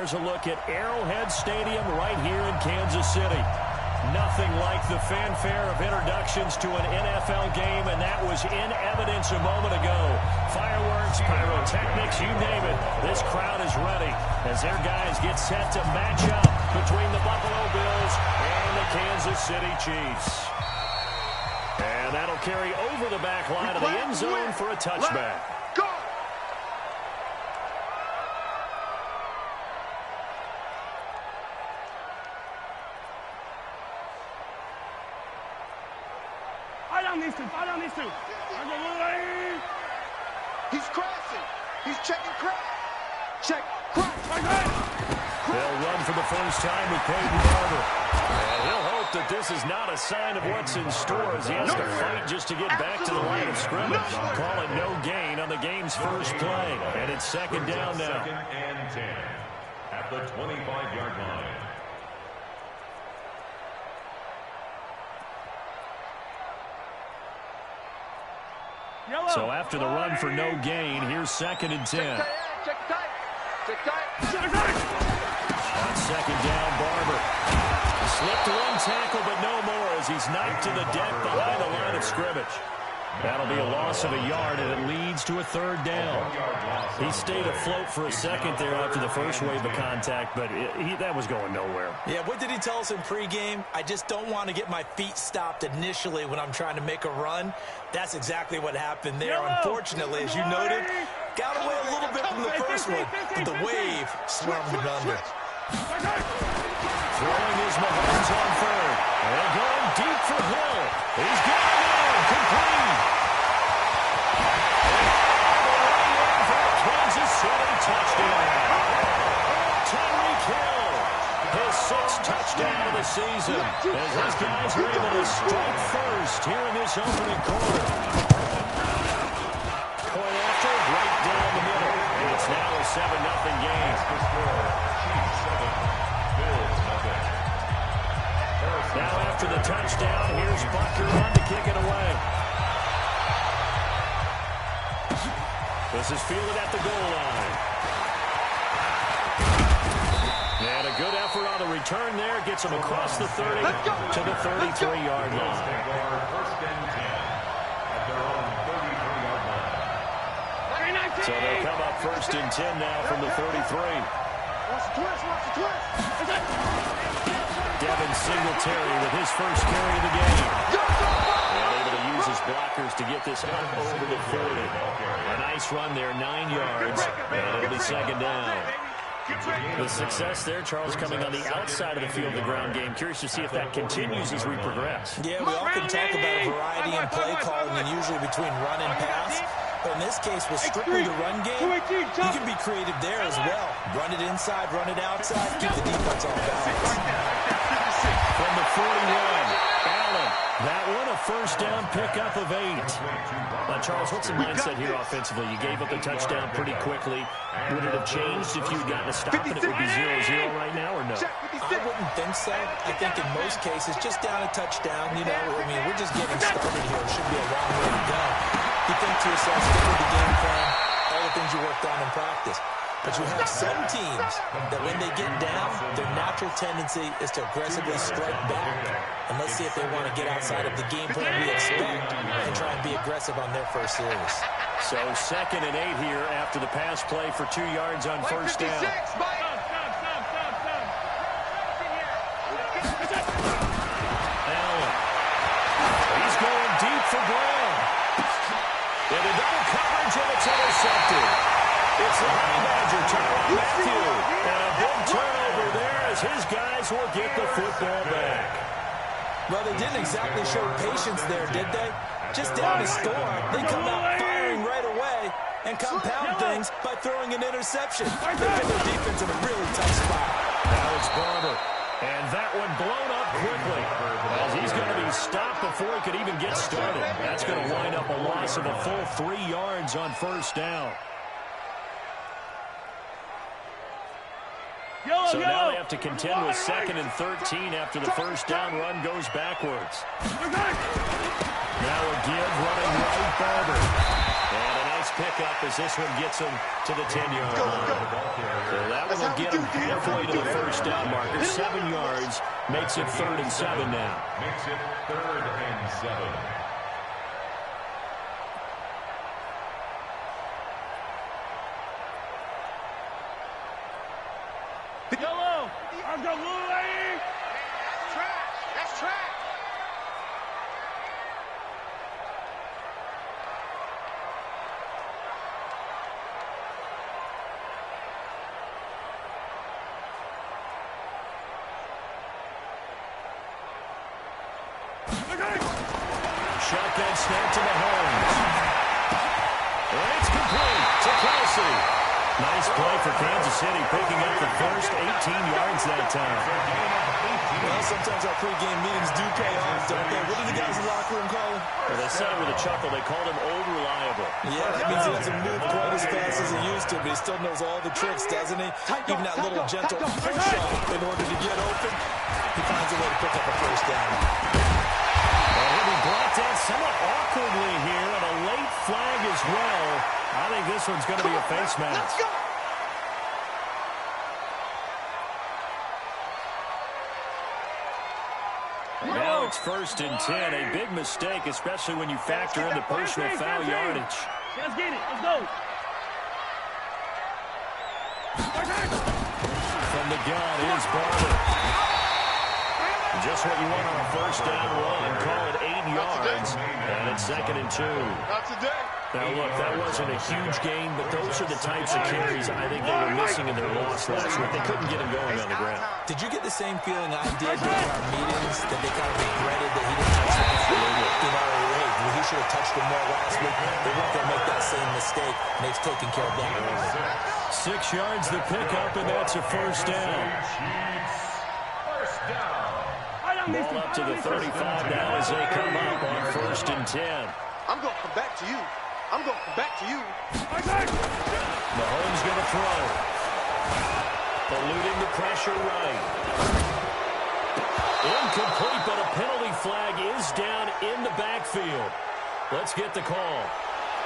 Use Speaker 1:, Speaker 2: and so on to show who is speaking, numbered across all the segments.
Speaker 1: here's a look at Arrowhead Stadium right here in Kansas City. Nothing like the fanfare of introductions to an NFL game, and that was in evidence a moment ago. Fireworks, pyrotechnics, you name it. This crowd is ready as their guys get set to match up between the Buffalo Bills and the Kansas City Chiefs. And that'll carry over the back line of the end zone for a touchback.
Speaker 2: Go! Fire down these two. He's crashing. He's checking crack. Check crack.
Speaker 1: They'll run for the first time with Peyton Barber. And he'll hope that this is not a sign of what's in store as he has to fight just to get back to the line of scrimmage. Call it no gain on the game's first play. And it's second down now.
Speaker 3: Second and 10 at the 25-yard line.
Speaker 1: So after the run for no gain, here's second and 10.
Speaker 2: Check tight.
Speaker 1: On second down, Barber slipped one tackle, but no more as he's knifed to the deck behind the line of scrimmage. That'll be a loss of a yard, and it leads to a third down. He stayed afloat for a second there after the first wave of contact, but that was going nowhere.
Speaker 4: Yeah, what did he tell us in pregame? I just don't want to get my feet stopped initially when I'm trying to make a run. That's exactly what happened there. Unfortunately, as you noted, got away a little bit from the first one, but the wave swarmed him under.
Speaker 1: Throwing is Mahomes on third. And going deep for Hill. He's got it now. Complete. For a Kansas City touchdown. Tyreek Hill. His sixth touchdown of the season. As these guys were able to strike first here in this opening quarter. Point after, right down the middle. It's now a 7-0 game. Now after the touchdown, here's Butker on to kick it away. This is fielded at the goal line. And a good effort on the return there. Gets him across the 30 to the 33-yard line. So they'll come up first and 10 now from the 33.
Speaker 2: Watch the twist.
Speaker 1: Devin Singletary with his first carry of the game. And able to use his blockers to get this up over the 40. A nice run there, 9 yards. And it'll be second down. The success there, Charles, coming on the outside of the field, the ground game. Curious to see if that continues as we progress.
Speaker 4: Yeah, we often talk about a variety in play calling and usually between run and pass. But in this case, with strictly the run game, you can be creative there as well. Run it inside, run it outside, keep the defense on balance.
Speaker 1: From the 41, Allen. That one a first down pickup of 8. Now, Charles, what's the mindset here offensively? You gave up the touchdown pretty quickly. Would it have changed if you had gotten a stop and it would be 0-0 right now, or no?
Speaker 4: I wouldn't think so. I think in most cases, just down a touchdown, you know, I mean, we're just getting started here. It should be a long way to go. You think to yourself, stick with the game plan, all the things you worked on in practice. But you have some teams that when they get down, their natural tendency is to aggressively strike back. And let's see if they want to get outside of the game plan we expect and try and be aggressive on their first series.
Speaker 1: So second and 8 here after the pass play for 2 yards on first down. Allen. He's going deep for Brown. And a double coverage, and it's intercepted. It's the Honey Badger, Tyrann Mathieu. And a big turnover there as his guys will get the football back.
Speaker 4: Well, they didn't exactly show patience there, did they? Just down a score, they come out firing right away and compound things by throwing an interception. They put their defense in a really tough spot.
Speaker 1: Now it's Barber. And that one blown up quickly as he's going to be stopped before he could even get started. That's going to wind up a loss of a full 3 yards on first down. So now they have to contend with second and 13 after the first down run goes backwards. Now a give running right, Barber. And a nice pickup as this one gets him to the 10-yard line. So that one will get him halfway to the first down marker. 7 yards makes it 3rd and 7 now.
Speaker 3: Makes it 3rd and 7.
Speaker 2: Yellow! I've got little lady! That's trash! That's trash!
Speaker 1: Shotgun snap to Mahomes. And it's complete to Kelsey. Nice play for Kansas City, picking up the first 18 yards that time.
Speaker 4: Well, sometimes our pregame meetings do pay off, don't they? What do the guys in the locker room call him?
Speaker 1: Well, they said it with a chuckle. They called him Old Reliable.
Speaker 4: Yeah, that means he doesn't move quite as fast as he used to, but he still knows all the tricks, doesn't he? Even that little gentle push-off in order to get open, he finds a way to pick up a first down.
Speaker 1: Well, he'll be brought down somewhat awkwardly here, and a late flag as well. I think this one's going to be a face mask. Now it's 1st and 10. A big mistake, especially when you factor in the personal foul yardage.
Speaker 2: Let's get it. Let's go.
Speaker 1: From the gun is Barber. Just what you want on a first down run. Call it 8 yards. And it's 2nd and 2.
Speaker 2: Not today.
Speaker 1: Now, look, that wasn't a huge gain, but those are the types of carries I think they were missing in their loss last week. They couldn't get him going on the ground.
Speaker 4: Did you get the same feeling I did during our meetings, that they kind of regretted that he didn't touch the ball? You know, hey, he should have touched him more last week. They weren't going to make that same mistake, and they've taken care of that early.
Speaker 1: 6 yards the pickup, and that's a first down.
Speaker 3: First down.
Speaker 1: Ball up to the 35 now as they come up on 1st and 10.
Speaker 2: I'm going to come back to you. I'm going to come back to you.
Speaker 1: Mahomes going to throw. Eluding the pressure right. Incomplete, but a penalty flag is down in the backfield. Let's get the call.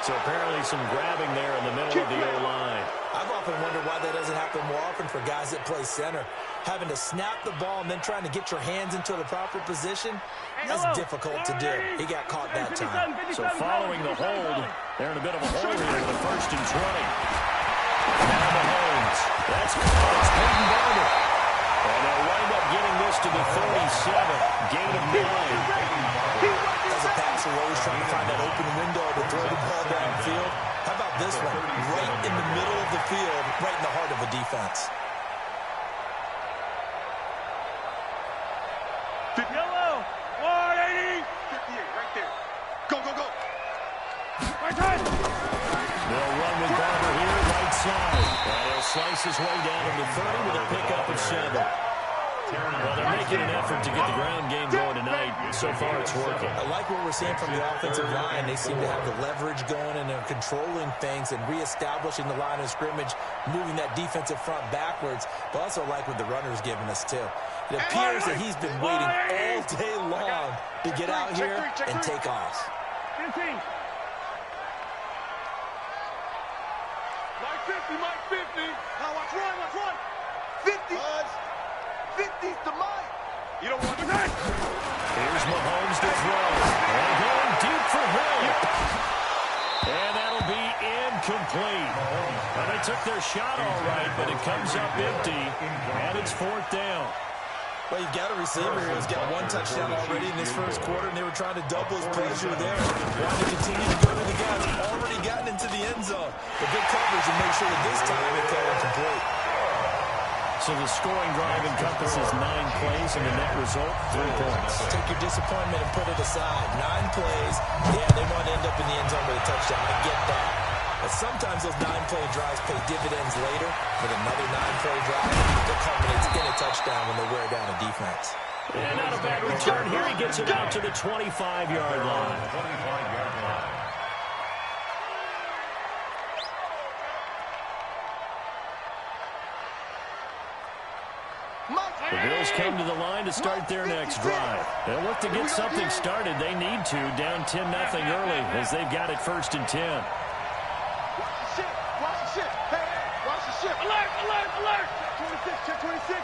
Speaker 1: So apparently some grabbing there in the middle of the O-line.
Speaker 4: I've often wondered why that doesn't happen more often for guys that play center. Having to snap the ball and then trying to get your hands into the proper position, that's difficult to do. He got caught that time.
Speaker 1: So following the hold, they're in a bit of a hole here with a 1st and 20. Now Mahomes. That's caught. It's Peyton Barber. And they'll wind up getting this to the 37. Gain of 9.
Speaker 4: As a passer, we're always trying to find that open window to throw the ball downfield. How about this one? Right in the middle of the field, right in the heart of a defense.
Speaker 2: Yellow. 180. 58, right there. Go, go, go. Right side.
Speaker 1: They'll run with Barber here, right side. And he'll slice his way down to the 30 with a pickup of 7. Well, they're making an effort to get the ground game going tonight. So far, it's working.
Speaker 4: I like what we're seeing from the offensive line. They seem to have the leverage going, and they're controlling things and reestablishing the line of scrimmage, moving that defensive front backwards. But also like what the runner's giving us, too. It appears that he's been waiting all day long to get out here and take off.
Speaker 2: 15. Mike 50, Mike 50. Now watch one. 50. 50's to Mike. You don't want to do that.
Speaker 1: Here's Mahomes to throw. And going deep for Hill. And that'll be incomplete. Well, they took their shot all right, but it comes up empty. And it's 4th down.
Speaker 4: Well, you've got a receiver here who's got 1 touchdown already in this first quarter, and they were trying to double his pressure there. Wanting to continue to go to the guys. Already gotten into the end zone. But good coverage and make sure that this time it fell incomplete.
Speaker 1: So the scoring drive encompasses 9 plays, and the net result, 3 points.
Speaker 4: Take your disappointment and put it aside. 9 plays. Yeah, they want to end up in the end zone with a touchdown. I get that. But sometimes those 9-play drives pay dividends later with another 9-play drive that culminates in a touchdown when they wear down a defense.
Speaker 1: And not a bad return here. He gets it out to the 25-yard line.
Speaker 3: 25-yard line.
Speaker 1: The Bills come to the line to start their next drive. They'll look to get something started. They need to, down 10-0 early as they've got it 1st and 10.
Speaker 2: 6.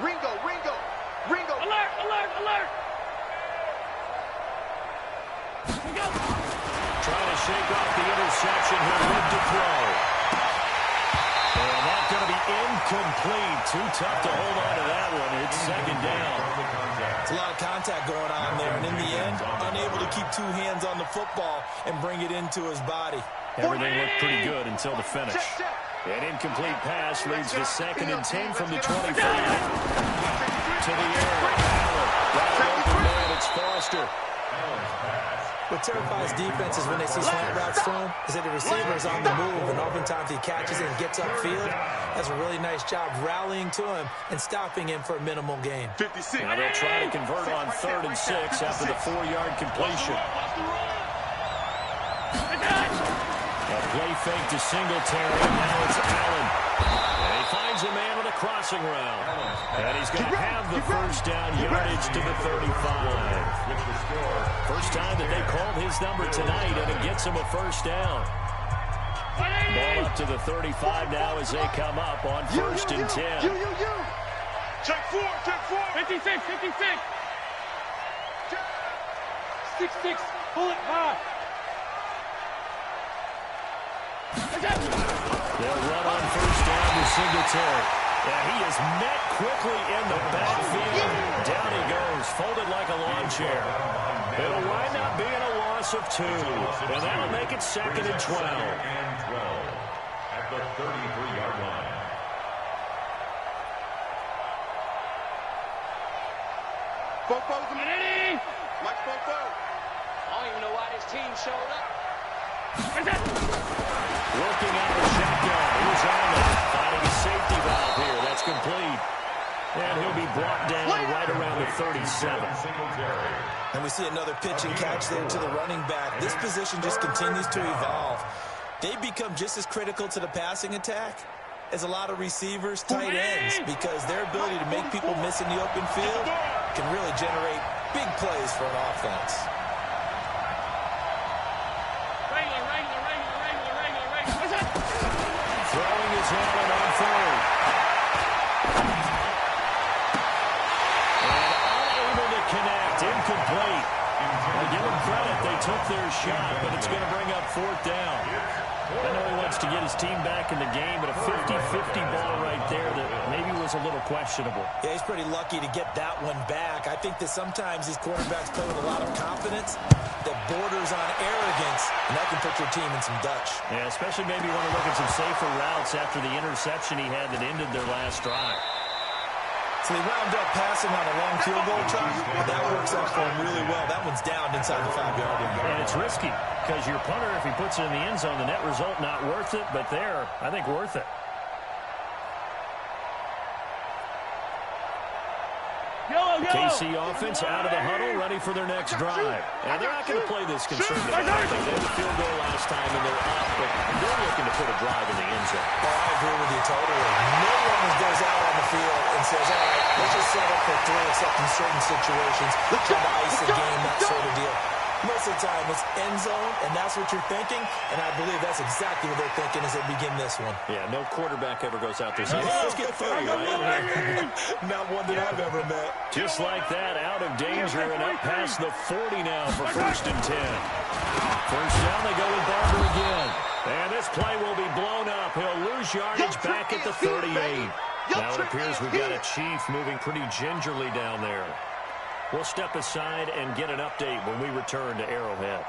Speaker 2: Ringo.
Speaker 5: Alert, alert, alert.
Speaker 1: Trying to shake off the interception. He'll live to throw. And that's going to be incomplete. Too tough to hold on to that one. It's second down.
Speaker 4: It's a lot of contact going on there, and in the end, unable to keep two hands on the football and bring it into his body.
Speaker 1: Everything looked pretty good until the finish. An incomplete pass leads to 2nd and 10 from the 25. To the air. Wide open man, it's Foster.
Speaker 4: What terrifies defenses when they see slant routes thrown is that the receiver is on the move, and oftentimes he catches it and gets upfield. Does a really nice job rallying to him and stopping him for a minimal gain.
Speaker 2: 56.
Speaker 1: Now they'll try to convert on 3rd and 6 after the 4-yard completion. A play fake to Singletary, and now it's Allen. And he finds a man on a crossing route. And he's going to have the first down yardage to the 35. First time that they called his number tonight, and it gets him a first down. Ball up to the 35 now as they come up on 1st and 10.
Speaker 2: Check 4.
Speaker 5: 56, 56. 6-6. Pull it high.
Speaker 1: They'll run on 1st down to Singletary. Yeah, he is met quickly in the backfield. Down he goes, folded like a lawn chair. It'll wind up being a loss of 2. And that'll make it 2nd and 12.
Speaker 3: At the 33-yard line.
Speaker 2: Fofo's a
Speaker 5: Ready?
Speaker 2: Mike Fofo.
Speaker 5: I don't even know why this team showed up.
Speaker 1: Working out the shotgun. Here's Allen finding a safety valve here. That's complete. And he'll be brought down right around the 37.
Speaker 4: And we see another pitch and catch there to the running back. This position just continues to evolve. They become just as critical to the passing attack as a lot of receivers, tight ends, because their ability to make people miss in the open field can really generate big plays for an offense.
Speaker 1: Throwing his Allen on 3rd. And unable to connect. Incomplete. I'll give them credit. They took their shot, but it's going to bring up 4th down. I know he wants to get his team back in the game, but a 50-50 ball right there that maybe was a little questionable.
Speaker 4: Yeah, he's pretty lucky to get that one back. I think that sometimes these quarterbacks play with a lot of confidence that borders on arrogance, and that can put your team in some Dutch.
Speaker 1: Yeah, especially maybe want to look at some safer routes after the interception he had that ended their last drive.
Speaker 4: So they wound up passing on a long field goal try, but that works out for him really well. That one's down inside the 5-yard line.
Speaker 1: And it's risky because your punter, if he puts it in the end zone, the net result not worth it, but there, I think worth it. KC offense out of the huddle, ready for their next drive. And they're not going to play this conservative. They had a field goal last time, and they're up, but they're looking to put a drive in the end zone.
Speaker 4: Oh, I agree with you totally. No one goes out on the field and says, all right, let's just settle for 3 except in certain situations, try to ice a game, that sort of deal. Most of the time, it's end zone, and that's what you're thinking, and I believe that's exactly what they're thinking as they begin this one.
Speaker 1: Yeah, no quarterback ever goes out there saying, hey, let's get 30, right?
Speaker 4: Not one that I've ever met.
Speaker 1: Just like that, out of danger and up past the 40 now for 1st and 10. First down, they go with Barber again. And this play will be blown up. He'll lose yardage back at the 38. Now it appears we've got a Chief moving pretty gingerly down there. We'll step aside and get an update when we return to Arrowhead.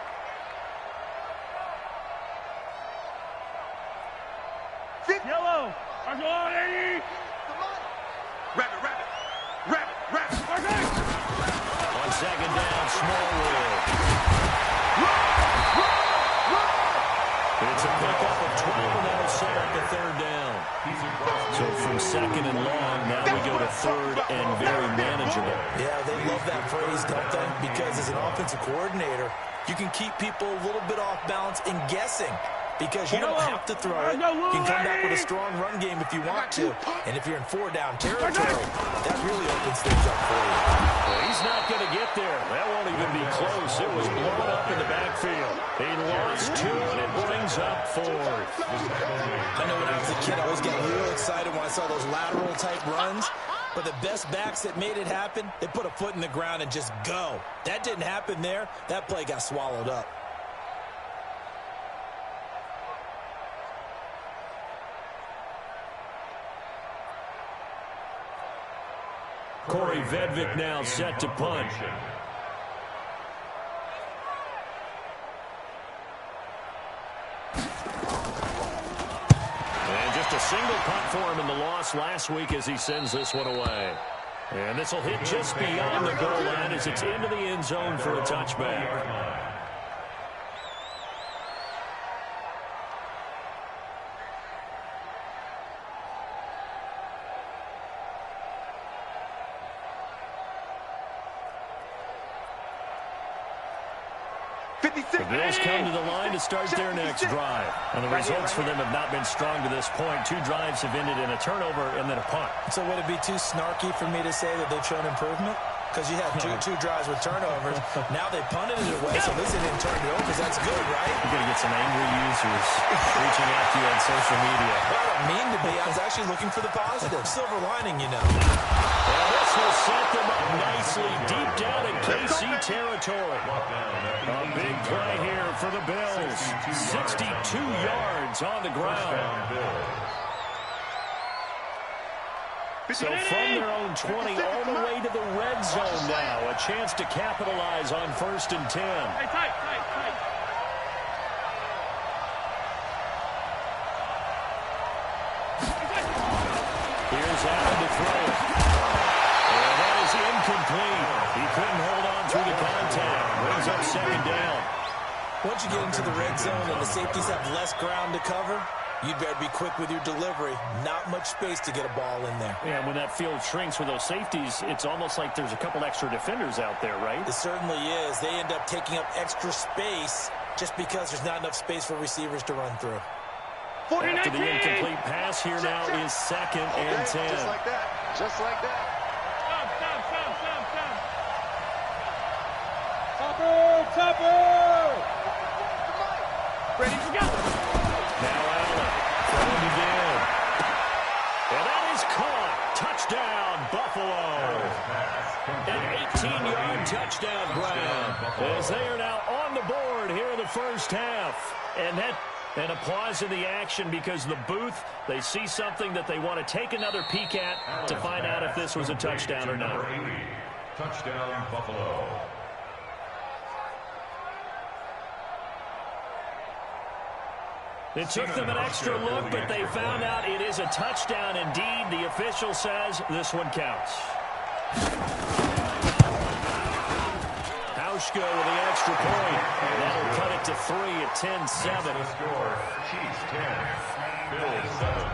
Speaker 5: Yellow. On 80.
Speaker 2: Rabbit.
Speaker 1: On 2nd down, Smallwood. It's a pickup of 12, and that'll set up the 3rd down. So from 2nd and long, now we go to 3rd and very manageable.
Speaker 4: Yeah, they love that phrase, don't they? Because as an offensive coordinator, you can keep people a little bit off balance and guessing because you don't have to throw it. You can come back with a strong run game if you want to. And if you're in 4-down territory, that really opens things up for you.
Speaker 1: Well, he's not going to get there. That won't even be close. It was blown up in the backfield. He lost 2, and it brings up 4th.
Speaker 4: I know when I was a kid, I always got real excited when I saw those lateral-type runs. But the best backs that made it happen, they put a foot in the ground and just go. That didn't happen there. That play got swallowed up.
Speaker 1: Corey Vedvik now set to punt. And just a single punt for him in the loss last week as he sends this one away. And this will hit just beyond the goal line as it's into the end zone for a touchback. The Bills come to the line to start their next drive. And the results for them have not been strong to this point. 2 drives have ended in a turnover and then a punt.
Speaker 4: So would it be too snarky for me to say that they've shown improvement? Because you had two drives with turnovers. Now they punted it away, so at least they didn't turn it over. That's good, right?
Speaker 1: You're going to get some angry users reaching out to you on social media.
Speaker 4: Well, I don't mean to be. I was actually looking for the positive. Silver lining, you know.
Speaker 1: And this will set them up nicely deep down in KC territory. A big play here for the Bills. 62 yards on the ground. So from their own 20 all the way to the red zone now. A chance to capitalize on 1st and 10.
Speaker 5: Hey, tight.
Speaker 1: Here's Allen to throw it. And that is incomplete. He couldn't hold on through the contact. Brings up 2nd down.
Speaker 4: Once you get into the red zone and the safeties have less ground to cover, you'd better be quick with your delivery. Not much space to get a ball in there.
Speaker 1: Yeah, when that field shrinks with those safeties, it's almost like there's a couple extra defenders out there, right?
Speaker 4: It certainly is. They end up taking up extra space just because there's not enough space for receivers to run through.
Speaker 1: After the incomplete pass, here now is 2nd and 10.
Speaker 2: Just like that. Just like that.
Speaker 5: Stop. Topper. Ready to go.
Speaker 1: Now Allen throwing again. And that is caught. Touchdown, Buffalo. An 18-yard touchdown Brown. As they are now on the board here in the first half. And applause in the action because the booth, they see something that they want to take another peek at to find out if this was a touchdown or not.
Speaker 3: Touchdown, Buffalo.
Speaker 1: It took them an extra look, but they found out it is a touchdown indeed. The official says this one counts. Hauschka with the extra point. That'll cut it to 3 at 10-7.
Speaker 3: Score, Chiefs 10, Bills 7.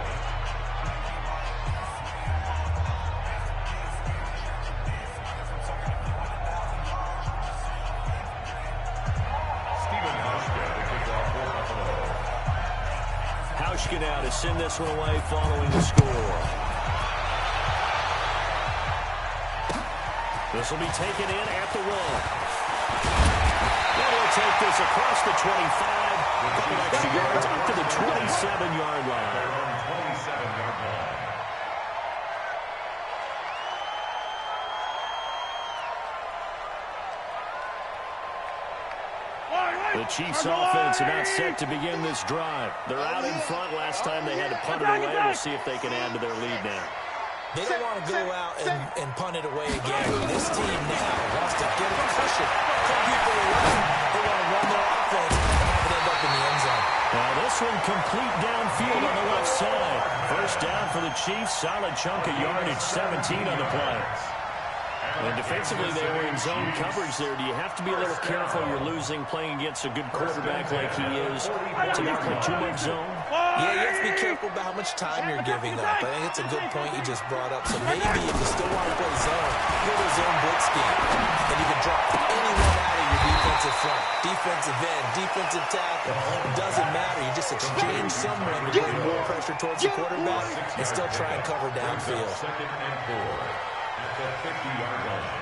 Speaker 1: Hauschka now to send this one away following the score. This will be taken in at the 1. They'll take this across the 25. A couple extra yards up to the 27-yard line. The Chiefs offense about set to begin this drive. They're out in front. Last time they had to punt it away. We'll see if they can add to their lead now.
Speaker 4: They don't want to go out and punt it away again. This team now wants to get a cushion. Come people around. They want to run their offense and have it end up in the end zone.
Speaker 1: Now this one complete downfield on the left side. First down for the Chiefs. Solid chunk of yardage, 17 on the play. And defensively, they were in zone coverage there. Do you have to be a little careful? You're losing playing against a good quarterback like he is to not play too much zone?
Speaker 4: Yeah, you have to be careful about how much time you're giving up. I think it's a good point you just brought up. So maybe if you still want to play zone, go to zone blitz scheme. And you can drop anyone out of your defensive front. Defensive end, defensive tackle. It doesn't matter. You just exchange someone to bring more pressure towards the quarterback and still try and cover downfield.
Speaker 3: Second and 4 at the 50-yard line.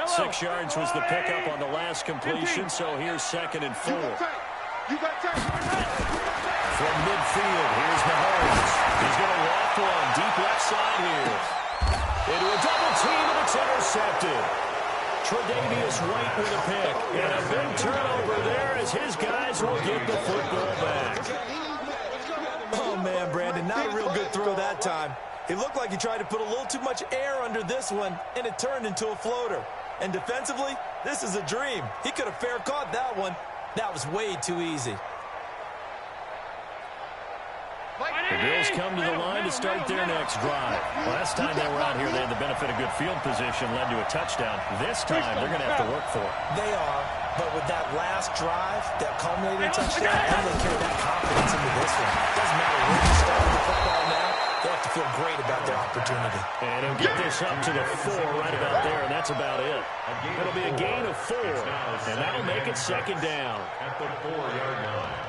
Speaker 1: 6 yards was the pickup on the last completion, so here's 2nd and 4. From midfield, here's Mahomes. He's going to walk one deep left side here. Into a double team, and it's intercepted. Tre'Davious White with a pick. And a big turnover there as his guys will get the football back.
Speaker 4: Oh, man, Brandon, not a real good throw that time. It looked like he tried to put a little too much air under this one, and it turned into a floater. And defensively, this is a dream. He could have fair caught that one. That was way too easy.
Speaker 1: The Bills come to the line to start their next drive. Last time they were out here, they had the benefit of good field position, led to a touchdown. This time, they're going to have to work for it.
Speaker 4: They are, but with that last drive, that culminating touchdown, and they carry that confidence into this one. Doesn't matter where you start with the football now, they have to feel great about their opportunity.
Speaker 1: And he'll get this up to the 4 right about there, and that's about it. It'll be a gain of 4, and that'll make it 2nd down.
Speaker 3: At the 4-yard line.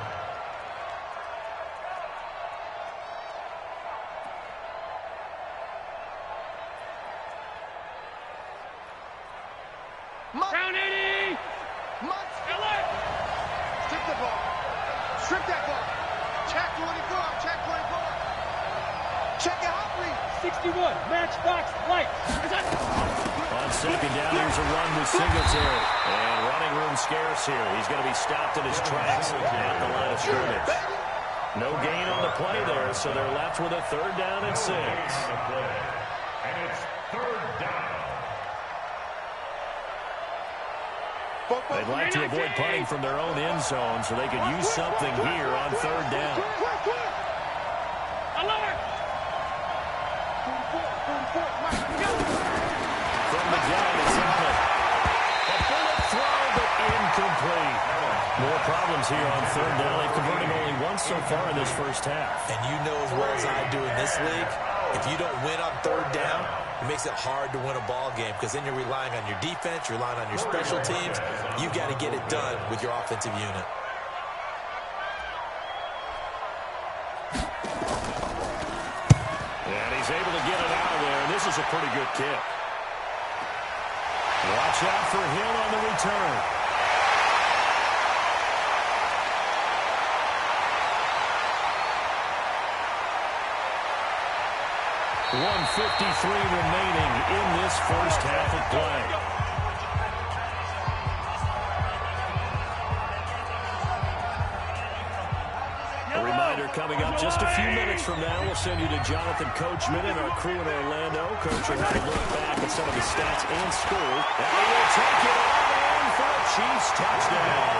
Speaker 5: Down 80.
Speaker 2: Strip the ball. Strip that ball. Check 24. Check 24. Check your hot read.
Speaker 5: 61. Matchbox light.
Speaker 1: On 2nd down, here's a run with Singletary. And running room scarce here. He's going to be stopped in his tracks at the line of scrimmage. No gain on the play there, so they're left with a 3rd down and 6.
Speaker 3: And it's 3rd down.
Speaker 1: They'd like to avoid punting from their own end zone so they could use something here on 3rd down. From the gun, it's Allen. A bullet throw, but incomplete. More problems here on 3rd down. They've converted only once so far in this first half.
Speaker 4: And you know as well as I do in this league, if you don't win on 3rd down, it makes it hard to win a ball game because then you're relying on your defense, you're relying on your special teams. You've got to get it done with your offensive unit.
Speaker 1: And he's able to get it out of there, and this is a pretty good kick. Watch out for Hill on the return. .153 remaining in this first half of play. A reminder coming up just a few minutes from now, we'll send you to Jonathan Coachman and our crew in Orlando. Coach will have a look back at some of the stats and score. And we'll take it all in for a Chiefs touchdown.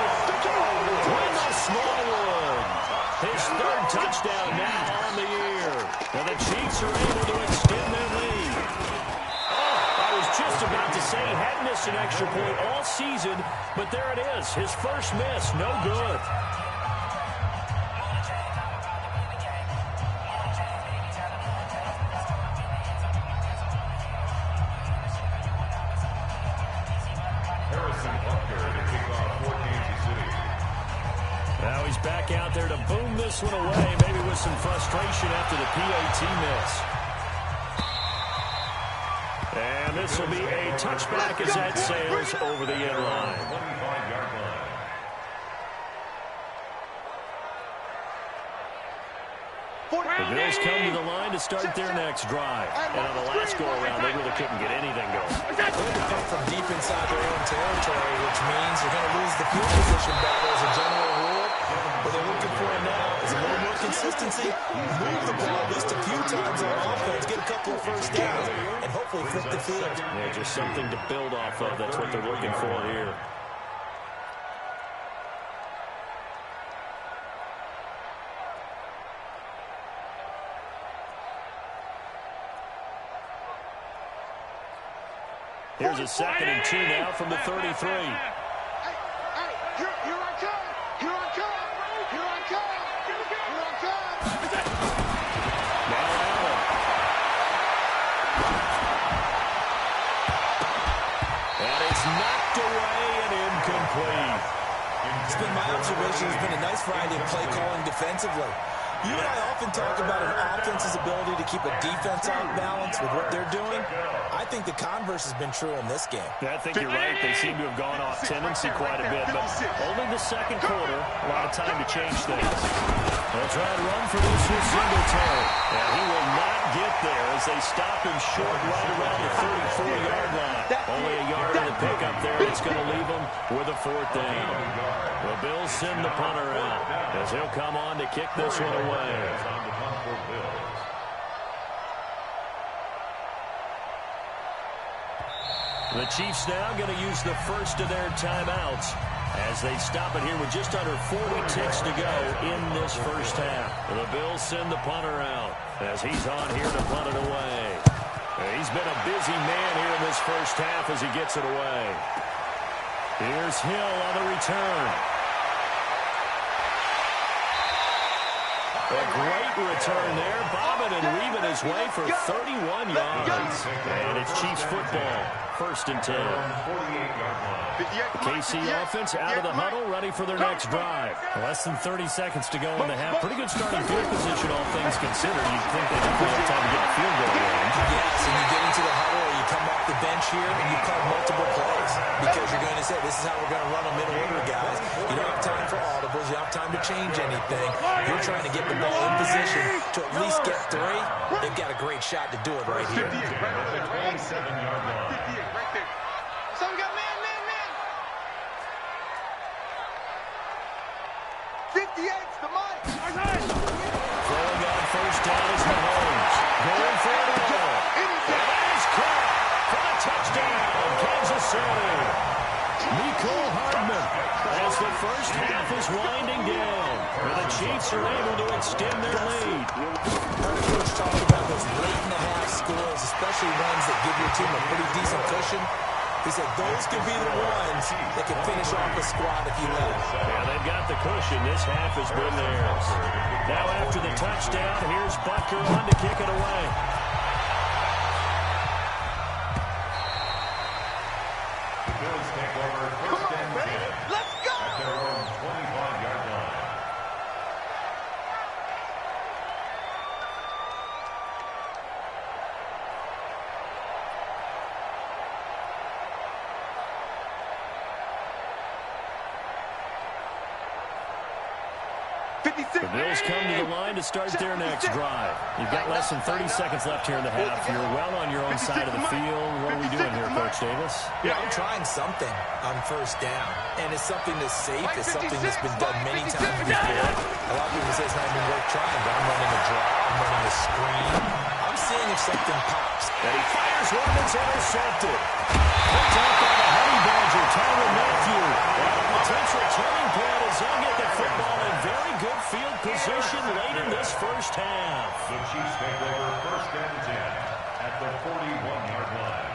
Speaker 1: Wendell Smallwood, his 3rd touchdown now on the year. And the Chiefs are able to extend their lead. Oh, I was just about to say he hadn't missed an extra point all season, but there it is. His first miss, no good. Now he's back out there to boom this one away, maybe with some frustration after the PAT miss. And this will be a touchback as that sails over the end line.
Speaker 3: 25-yard line.
Speaker 1: The Bills come to the line to start their next drive. And on the last go-around, they really couldn't get anything going.
Speaker 4: They had to come from deep inside their own territory, which means you're going to lose the field position battle as a general rule. What they're looking for now is a little more consistency, move the ball at least a few times on offense, get a couple of first downs, and hopefully flip the field.
Speaker 1: Yeah, just something to build off of. That's what they're looking for here. Here's a 2nd and 2 now from the 33.
Speaker 2: Here I come. Here I come. Here I come. Here I come.
Speaker 1: Now Allen. And it's knocked away and incomplete.
Speaker 4: It's been my observation. There's been a nice variety of play calling defensively. You and I often talk about an offense's ability to keep a defense off balance with what they're doing. I think the converse has been true in this game.
Speaker 1: I think you're right. They seem to have gone off tendency quite a bit, but only the 2nd quarter, a lot of time to change things. They'll try to run for this with Singletary. And he will not get there as they stop him short right around the 34-yard line. Only a yard in the pickup there. It's going to leave him with a 4th down. The Bills send the punter out as he'll come on to kick this one away. The Chiefs now going to use the first of their timeouts as they stop it here with just under 40 ticks to go in this first half. The Bills send the punter out as he's on here to punt it away. He's been a busy man here in this first half as he gets it away. Here's Hill on the return. A great return there, bobbing and weaving his way for 31 yards. And it's Chiefs football, 1st and 10. The KC offense out of the huddle, ready for their next drive. Less than 30 seconds to go in the half. Pretty good starting field position, all things considered. You'd think they'd have time to get a field goal range.
Speaker 4: Yes, and you get into the huddle or you come off the bench here and you call multiple plays because you're going to say, this is how we're going to run them in order, guys. You don't have time for audibles. You don't have time to change anything. You're trying to get the ball in position to at least get 3. They've got a great shot to do it right here.
Speaker 3: 27-yard line.
Speaker 2: So we got man. 58's the mic.
Speaker 1: Throwing on first down is Mahomes. Going for it all. And that is caught for a touchdown, Kansas City. Mecole Hardman as the first half is winding down. And the Chiefs are able to extend their lead.
Speaker 4: Coach talking about those late in the half scores, especially ones that give your team a pretty decent cushion. He said those could be the ones that can finish off the squad if you let them.
Speaker 1: Yeah, they've got the cushion. This half has been theirs. Now after the touchdown, here's Butker on to kick it away.
Speaker 3: The Bills take over 1st and 10.
Speaker 2: Let's go.
Speaker 3: At their own 25-yard line.
Speaker 1: The Bills come to the line to start their next drive. You've got less than 30 seconds left here in the half. You're well on your own side of the field. What are we doing here, Coach Davis?
Speaker 4: Yeah, I'm trying something on first down. And it's something that's safe. It's something that's been done many times before. A lot of people say it's not even worth trying, but I'm running a draw. I'm running a screen. I'm seeing if something pops.
Speaker 1: And he fires one that's intercepted. Picked up by the Honey Badger, Tyrann Mathieu. And a potential turning point as he'll get the football in very good field position late in this first half.
Speaker 3: The Chiefs take over 1st and 10 at the 41-yard line.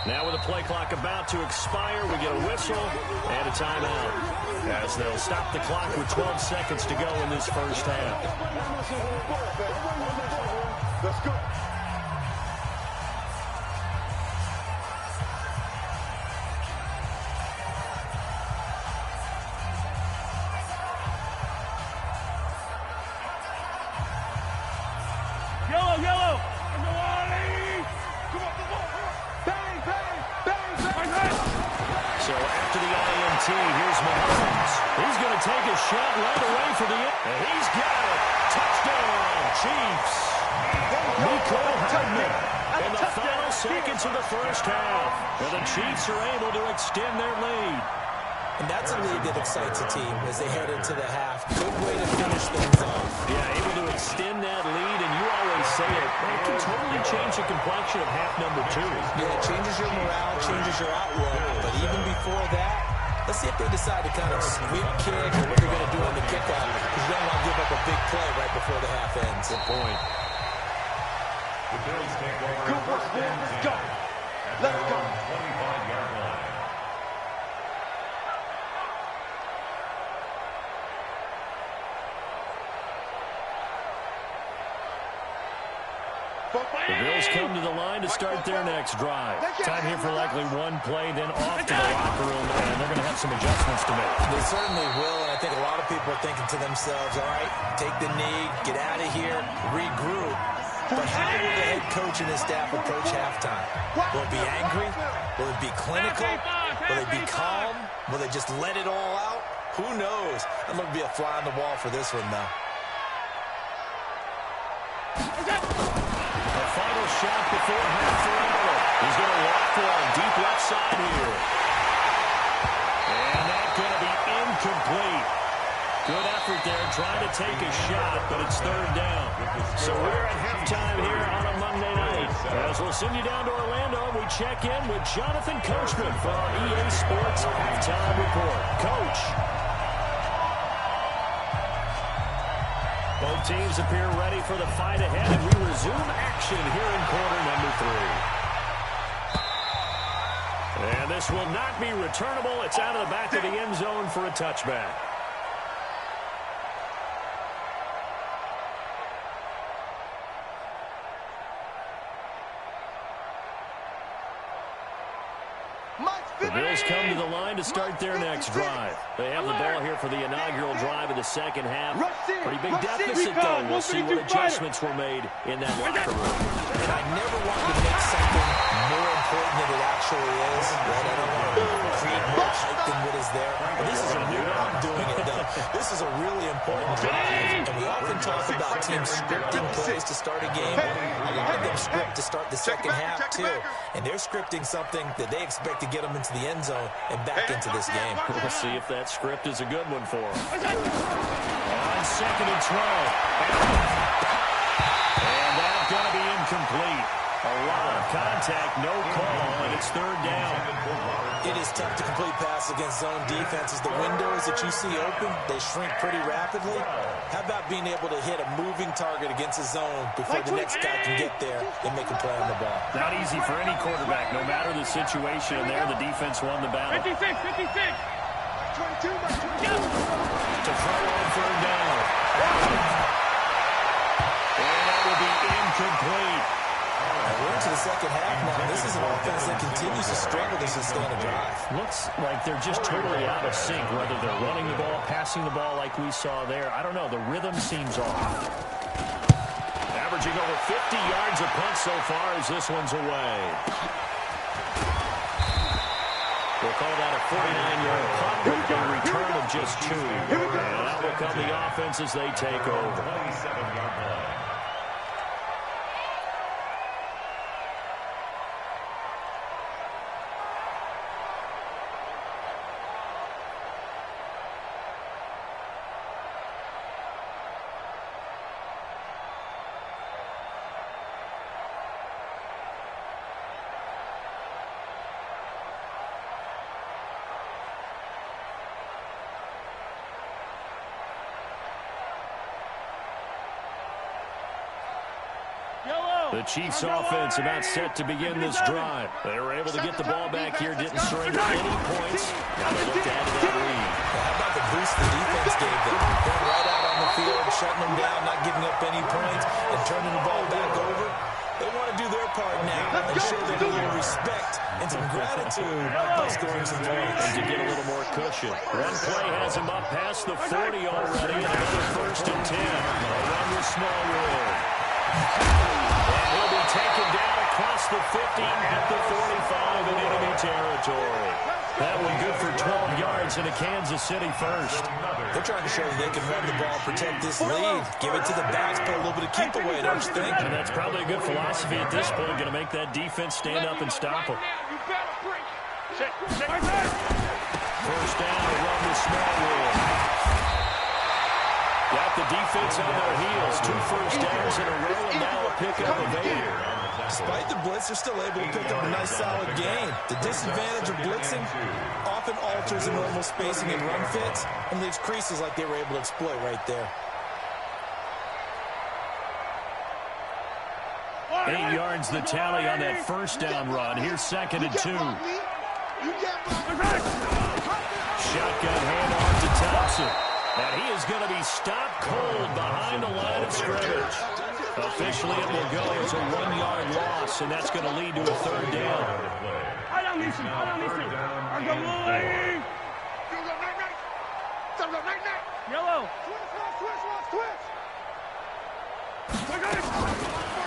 Speaker 1: Now with the play clock about to expire, we get a whistle and a timeout as they'll stop the clock with 12 seconds to go in this first half.
Speaker 2: Let's go.
Speaker 5: Yellow, yellow.
Speaker 2: Bang, bang, bang, bang.
Speaker 1: So after the INT, here's Mahomes. He's going to take a shot right away for the end. And he's got it. Touchdown, Chiefs. Mecole Hardman in the final seconds of the first half. And the Chiefs are able to extend their lead.
Speaker 4: And that's a lead that excites a team as they head into the half. Good way to finish things off.
Speaker 1: Yeah, able to extend that lead, and you always say it can totally change the complexion of half number 2.
Speaker 4: Yeah, it changes your morale, changes your outlook. But even before that, let's see if they decide to kind of sweep kick or what they're going to do on the kickoff, because you don't want to give up a big play right before the half ends.
Speaker 1: Good point.
Speaker 3: The Bills take over.
Speaker 2: Good work, man. Let's go. Let's go.
Speaker 3: 25-yard line.
Speaker 1: The Bills come to the line to start their next drive. Time here for likely one play, then off to the locker room, and they're going to have some adjustments to make.
Speaker 4: They certainly will, and I think a lot of people are thinking to themselves, all right, take the knee, get out of here, regroup. But how will the head coach and his staff approach halftime? Will it be angry? Will it be clinical? Will it be calm? Will they just let it all out? Who knows? I'm going to be a fly on the wall for this one, though.
Speaker 1: A final shot before half for Allen. He's going to walk for on deep left side here. And that's going to be incomplete. Good effort there, trying to take a shot, but it's third down. So we're at halftime here on a Monday night. As we'll send you down to Orlando, we check in with Jonathan Coachman for our EA Sports Halftime Report. Coach. Both teams appear ready for the fight ahead, and we resume action here in quarter number 3. And this will not be returnable. It's out of the back of the end zone for a touchback. The Bills come to the line to start their next drive. They have the ball here for the inaugural drive of the second half. Pretty big deficit, though. We'll see what adjustments were made in that locker room.
Speaker 4: And I never want to make something more important than it actually is. Right? I don't want to create more hype than what is there. But this is a real, I'm doing it, though. This is a really important drive. And we often talk about teams scripting plays to start a game. A lot of them script to start the second half, too. And they're scripting something that they expect to get them into the end zone and back into this game.
Speaker 1: We'll see if that script is a good one for them. On second and 12. And that's going to be incomplete. A lot of contact, no call, and it's third down.
Speaker 4: It is tough to complete pass against zone defenses. The windows that you see open, they shrink pretty rapidly. How about being able to hit a moving target against a zone before the next guy can get there and make a play on the ball?
Speaker 1: Not easy for any quarterback, no matter the situation, and there the defense won the battle.
Speaker 5: 56, 56.
Speaker 2: 22,
Speaker 1: To throw on third down. And that will be incomplete.
Speaker 4: We're into the second half now. This is an offense that continues to struggle to sustain a drive.
Speaker 1: Looks like they're just totally out of sync, whether they're running the ball, passing the ball like we saw there. I don't know. The rhythm seems off. Averaging over 50 yards a punt so far as this one's away. We'll call that a 49-yard punt with a return of just 2. And that will come the offense as they take over.
Speaker 3: 27-yard line.
Speaker 1: The Chiefs offense about set to begin this drive. They were able to get the ball back here, didn't surrender any points. Now they look to add to that lead.
Speaker 4: How about the boost the defense gave them? Going right out on the field, shutting them down, not giving up any points, and turning the ball back over. They want to do their part now and show them a little respect and some gratitude by scoring some points.
Speaker 1: And to get a little more cushion. One play has him up past the 40 already, and another 1st and 10. A run with Smallwood. And he'll be taken down across the 50 at the 45 in enemy territory. That one good for 12 yards into Kansas City first.
Speaker 4: They're trying to show that they can run the ball, protect this lead, give it to the backs, put a little bit of keep away, don't you think?
Speaker 1: And that's probably a good philosophy at this point, going to make that defense stand up and stop them. First down, a run with Smallwood. Got the defense on their heels. 2 first downs in a row, and now a pickup of 8.
Speaker 4: Despite the blitz, they're still able to pick up a nice, solid gain. The disadvantage of blitzing often alters the normal spacing and run fits and leaves creases like they were able to exploit right there.
Speaker 1: 8 yards the tally on that first down run. Here's 2nd and 2. Shotgun handoff to Thompson. And he is going to be stopped cold behind the line of scrimmage. Officially, it will go as a 1-yard loss, and that's going to lead to a 3rd down.
Speaker 5: Yellow.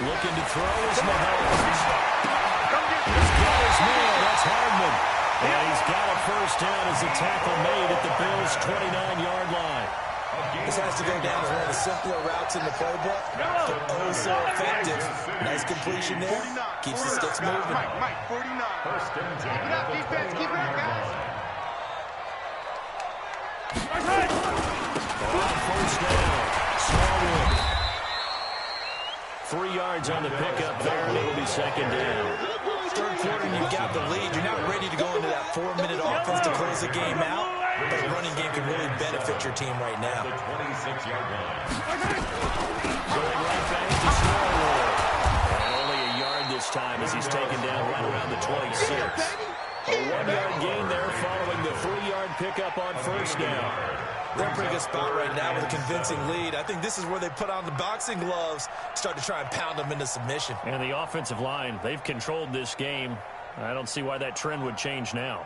Speaker 1: Looking to throw is Mahomes. He's got his man. That's Hardman. And he's got a first down as the tackle made at the Bills' 29-yard line.
Speaker 4: This has to go down as one of the simpler routes in the playbook. But oh, so effective. Nice completion there. Keeps the sticks moving.
Speaker 2: Mike, 49.
Speaker 3: First and 10.
Speaker 2: Keep it up, defense. Keep it up, guys.
Speaker 1: First down. Smallwood. 3 yards on the pickup there, and it'll be 2nd down.
Speaker 4: 3rd quarter, and you've got the lead. You're not ready to go into that 4-minute offense to close the game out. But a running game can really benefit your team right now.
Speaker 3: The 26-yard line.
Speaker 1: Going right back to Smallwood. And only a yard this time as he's taken down right around the 26. A 1-yard gain there following the 3-yard pickup on first down.
Speaker 4: They're in a pretty good spot right now with a convincing lead. I think this is where they put on the boxing gloves, start to try and pound them into submission.
Speaker 1: And the offensive line, they've controlled this game. I don't see why that trend would change now.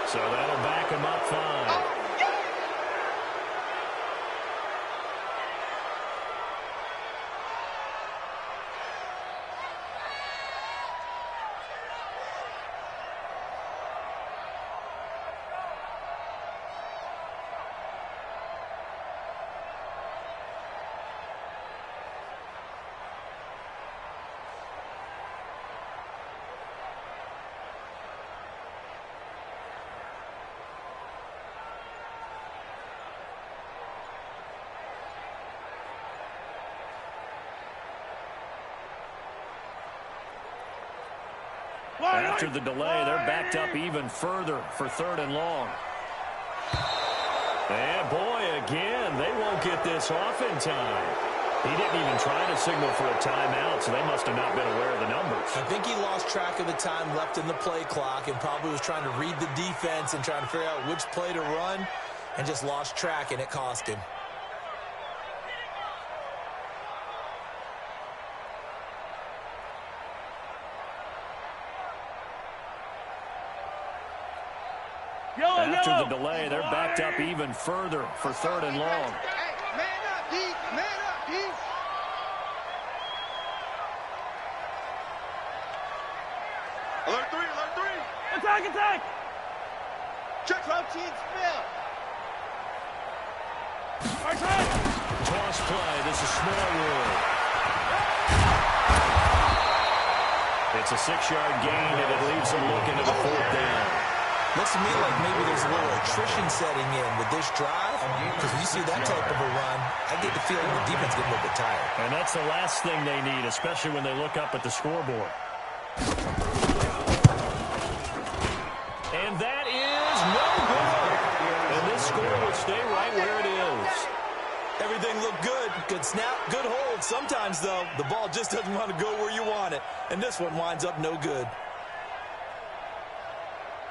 Speaker 1: So that'll back him up 5. After the delay, they're backed up even further for 3rd and long. And boy, again, they won't get this off in time. He didn't even try to signal for a timeout, so they must have not been aware of the numbers.
Speaker 4: I think he lost track of the time left in the play clock and probably was trying to read the defense and trying to figure out which play to run and just lost track, and it cost him.
Speaker 1: After the delay, they're backed up even further for 3rd and long.
Speaker 2: Hey, man up, D. Man up, D. Alert 3, alert 3.
Speaker 5: Attack, attack.
Speaker 2: Check routine spell.
Speaker 1: Toss play. This is Smallwood. It's a 6-yard gain, and it leaves them looking to the 4th down.
Speaker 4: Looks to me like maybe there's a little attrition setting in with this drive, because when you see that type of a run, I get the feeling the defense getting a little bit tired.
Speaker 1: And that's the last thing they need, especially when they look up at the scoreboard. And that is no good. And this score will stay right where it is.
Speaker 4: Everything looked good. Good snap, good hold. Sometimes, though, the ball just doesn't want to go where you want it. And this one winds up no good.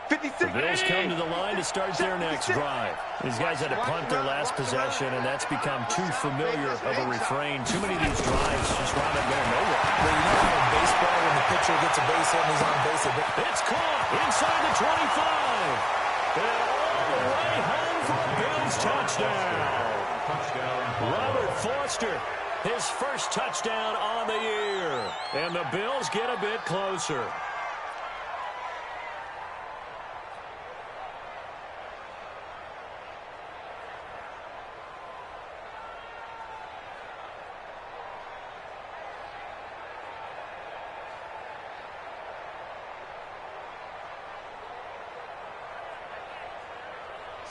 Speaker 2: 56.
Speaker 1: The Bills come to the line to start their next drive. These guys had to punt their last possession, and that's become too familiar of a refrain. Too many of these drives just wound up going nowhere.
Speaker 4: Well, you know how in baseball, when the pitcher gets a base hit and he's on base,
Speaker 1: It's caught inside the 25. And all the way home for a Bills touchdown. Robert Foster, his first touchdown on the year. And the Bills get a bit closer.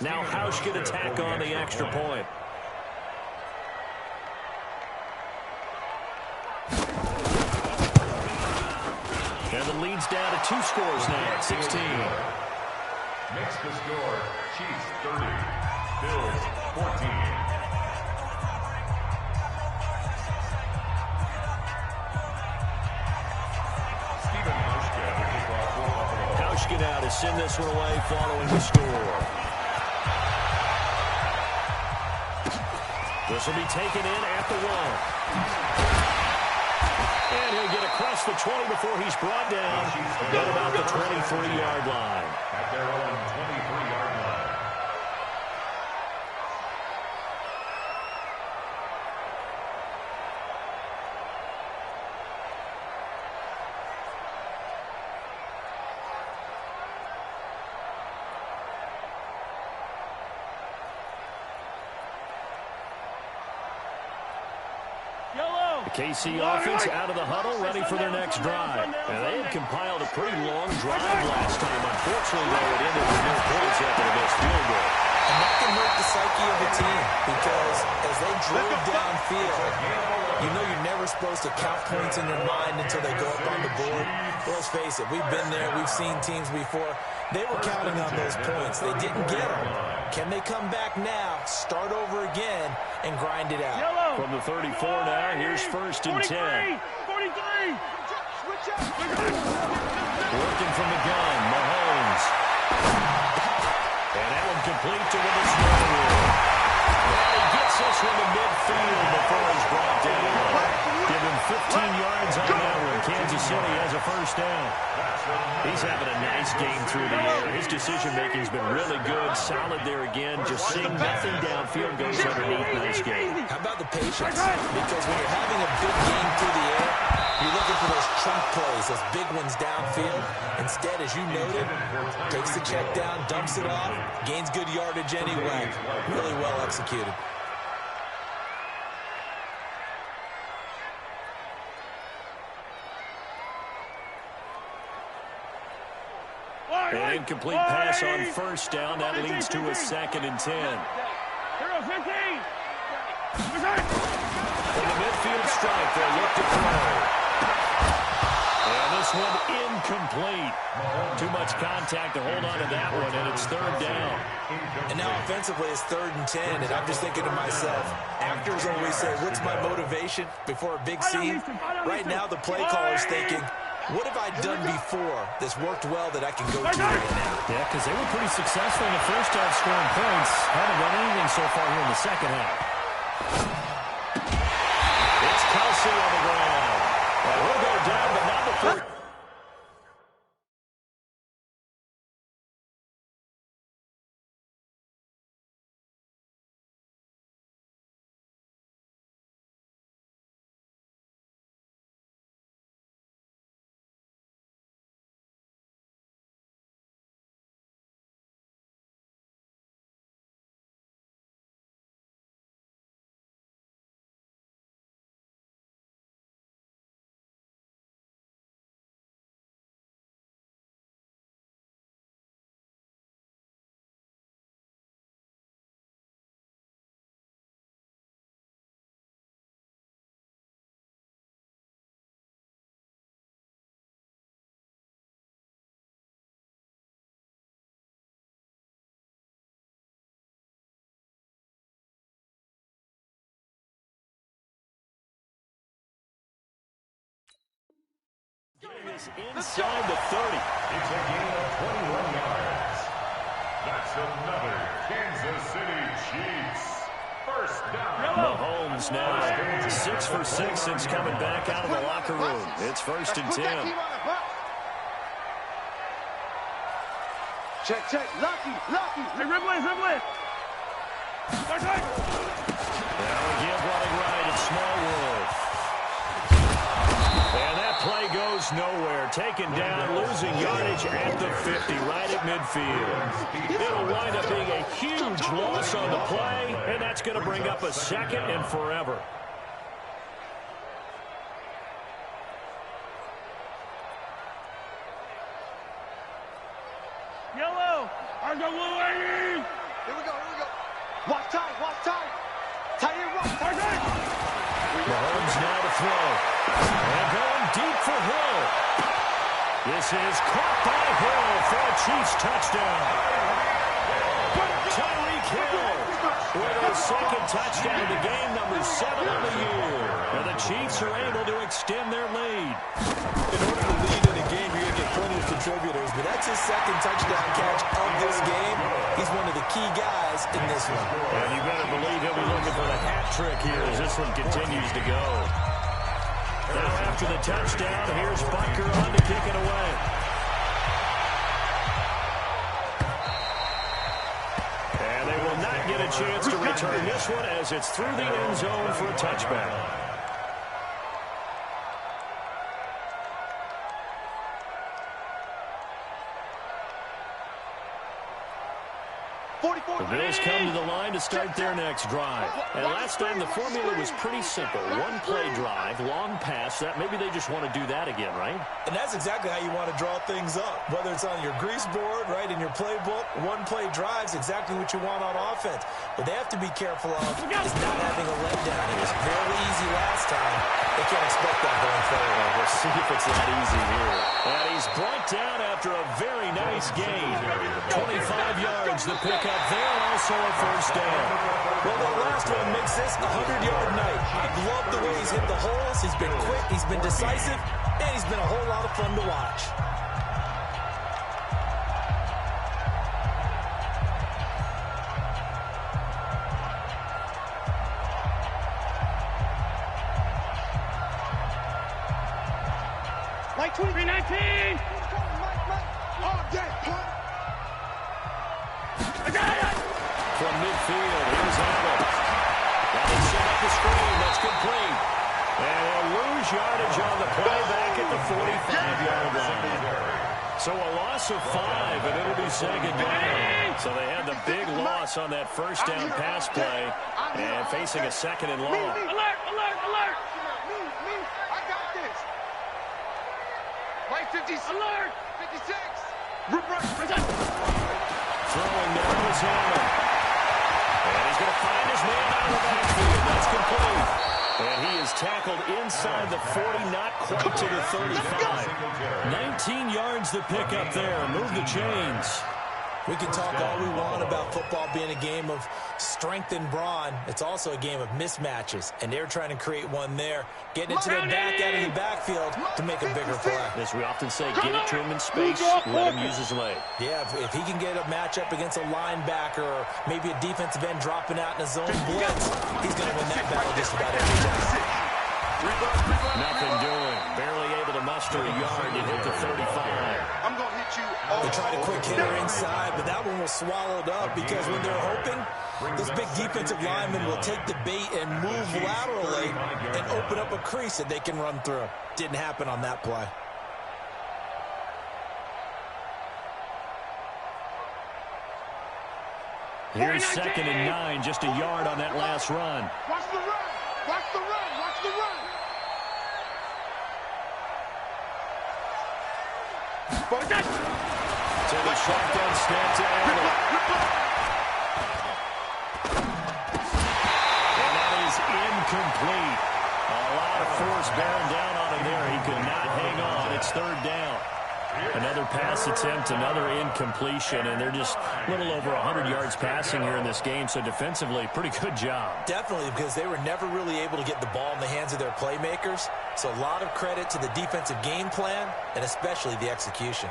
Speaker 1: Now Hausch can attack on the extra point. And the lead's down to 2 scores now at 16.
Speaker 3: Makes the score, Chiefs 30, Bills 14. Stephen Hauschka will kick off for Buffalo.
Speaker 1: Hauschka now to send this one away following the score. This will be taken in at the 1. And he'll get across the 20 before he's brought down at about the 23-yard line.
Speaker 3: At their own 23-yard line.
Speaker 1: The KC offense out of the huddle, ready for their next drive. And they had compiled a pretty long drive last time. Unfortunately, though, it ended with no points after the missed field goal.
Speaker 4: And that can hurt the psyche of the team, because as they drove downfield, you know you're never supposed to count points in your mind until they go up on the board. Well, let's face it, we've been there, we've seen teams before. They were counting on those points. They didn't get them. Can they come back now, start over again, and grind it out?
Speaker 1: From the 34 now, here's 1st and 10.
Speaker 5: 43!
Speaker 1: Working from the gun, Mahomes. And that one complete to Witherspoon. And he gets this one to midfield before he's brought down. Give him 15 yards on that one. Kansas City has a 1st down. He's having a nice game through the air. His decision-making's been really good. Solid there again. Just seeing nothing downfield goes underneath. Nice game.
Speaker 4: How about the patience? Because when you're having a big game through the air, you're looking for those chunk plays, those big ones downfield. Instead, as you noted, takes the check down, dumps it off, gains good yardage anyway. Really well executed.
Speaker 1: An incomplete pass on 1st down. That leads to a 2nd and 10.
Speaker 5: Hero 15!
Speaker 1: From the midfield stripe, they look to throw. And this one incomplete. Too much contact to hold on to that one, and it's 3rd down.
Speaker 4: And now offensively it's 3rd and 10, and I'm just thinking to myself, actors always say, what's my motivation before a big scene? Right now the play caller's thinking, what have I done before that's worked well that I can go to right now?
Speaker 1: Yeah, because they were pretty successful in the first half scoring points. Haven't done anything so far here in the second half. It's Kelsey on the ground. And he'll go down, but not before this inside the 30.
Speaker 3: It's a gain of 21 yards. That's another Kansas City Chiefs first down.
Speaker 1: Mahomes now 6 for 6 since coming back out of the locker room. It's 1st and 10.
Speaker 2: Check, check. Lucky.
Speaker 5: Hey, Ripley.
Speaker 1: Now again running right at Smallwood. And that play goes nowhere. Taken down, losing yardage at the 50, right at midfield. It'll wind up being a huge loss on the play, and that's going to bring up a 2nd and forever.
Speaker 5: Yellow. Argo blue ladies.
Speaker 2: Here we go. Watch time. Tight end, watch time.
Speaker 1: Mahomes now to throw. And going deep for Hill. This is caught by Hill for a Chiefs touchdown. Tyreek Hill with his 2nd touchdown of the game, number 7 on the year. And the Chiefs are able to extend their lead.
Speaker 4: In order to lead in a game, you're going to get plenty of contributors, but that's his 2nd touchdown catch of this game. He's one of the key guys in this one.
Speaker 1: And you better believe he'll be looking for the hat trick here as this one continues to go. Now after the touchdown, here's Butker on to kick it away. And they will not get a chance to return this one as it's through the end zone for a touchback. The Bills come to the line to start their next drive. And last time the formula was pretty simple. One play drive, long pass. That maybe they just want to do that again, right?
Speaker 4: And that's exactly how you want to draw things up. Whether it's on your grease board, right, in your playbook, one play drive's exactly what you want on offense. What they have to be careful of is not having a letdown. It was fairly easy last time. They can't expect that going forward.
Speaker 1: We'll see if it's that easy here. And he's brought down after a very nice gain. 25 yards the pickup there, also a first down.
Speaker 4: Well, that last one makes this a 100-yard night. I love the way he's hit the holes. He's been quick, he's been decisive, and he's been a whole lot of fun to watch.
Speaker 5: Like 2019.
Speaker 2: All day, punt.
Speaker 1: From midfield, here's Allen. Now they set up the screen. That's complete. And they'll lose yardage on the play back at the 45-yard line. So a loss of 5, and it'll be 2nd down. So they had the big loss on that first down pass play, and facing a 2nd and long.
Speaker 5: Alert.
Speaker 2: Me. I got this. Right 50. Alert. 56.
Speaker 1: Throwing now is Hammond. And he's going to find his man out of the backfield. That's complete. And he is tackled inside the 40, not quite to the 35. 19 yards the pick up there. Move the chains.
Speaker 4: We can talk all we want about football being a game of strength and brawn. It's also a game of mismatches, and they're trying to create one there, getting it to their back out of the backfield to make a bigger play.
Speaker 1: As we often say, get it to him in space, let him use his leg.
Speaker 4: Yeah, if he can get a matchup against a linebacker or maybe a defensive end dropping out in a zone blitz, he's going to win that battle just about every time.
Speaker 1: Nothing doing. Barely able to muster a yard to hit the 35.
Speaker 2: I'm going to hit you.
Speaker 4: They tried a quick hitter inside, but that one was swallowed up because when they're hoping, this big defensive lineman will take the bait and move laterally and open up a crease that they can run through. Didn't happen on that play.
Speaker 1: Here's 2nd and 9, just a yard on that last run.
Speaker 2: Watch the run. Watch the run. Watch the run.
Speaker 1: To the shotgun snap to Allen. And that is incomplete. A lot of force bearing down on him there. He could not hang on. It's 3rd down. Another pass attempt, another incompletion, and they're just a little over 100 yards passing here in this game, so defensively, pretty good job.
Speaker 4: Definitely, because they were never really able to get the ball in the hands of their playmakers, so a lot of credit to the defensive game plan, and especially the execution.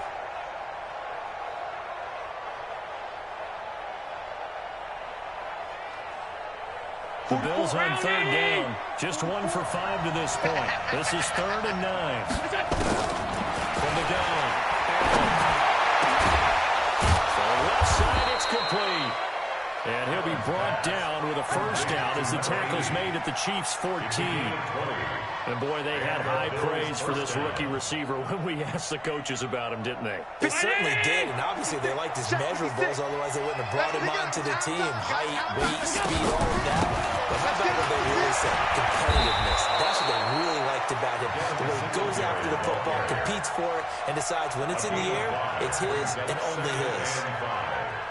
Speaker 1: The Bills on third down. Just 1 for 5 to this point. This is 3rd and 9. From the gun. So left side, it's complete. And he'll be brought down with a first down as the tackle's made at the Chiefs' 14. And, boy, they had high praise for this rookie receiver when we asked the coaches about him, didn't they?
Speaker 4: They certainly did, and obviously they liked his measurables, otherwise they wouldn't have brought him onto the team. Height, weight, speed, all of that. But how about what they really said? Competitiveness. That's what they really liked about him. The way he goes after the football, competes for it, and decides when it's in the air, it's his and only his.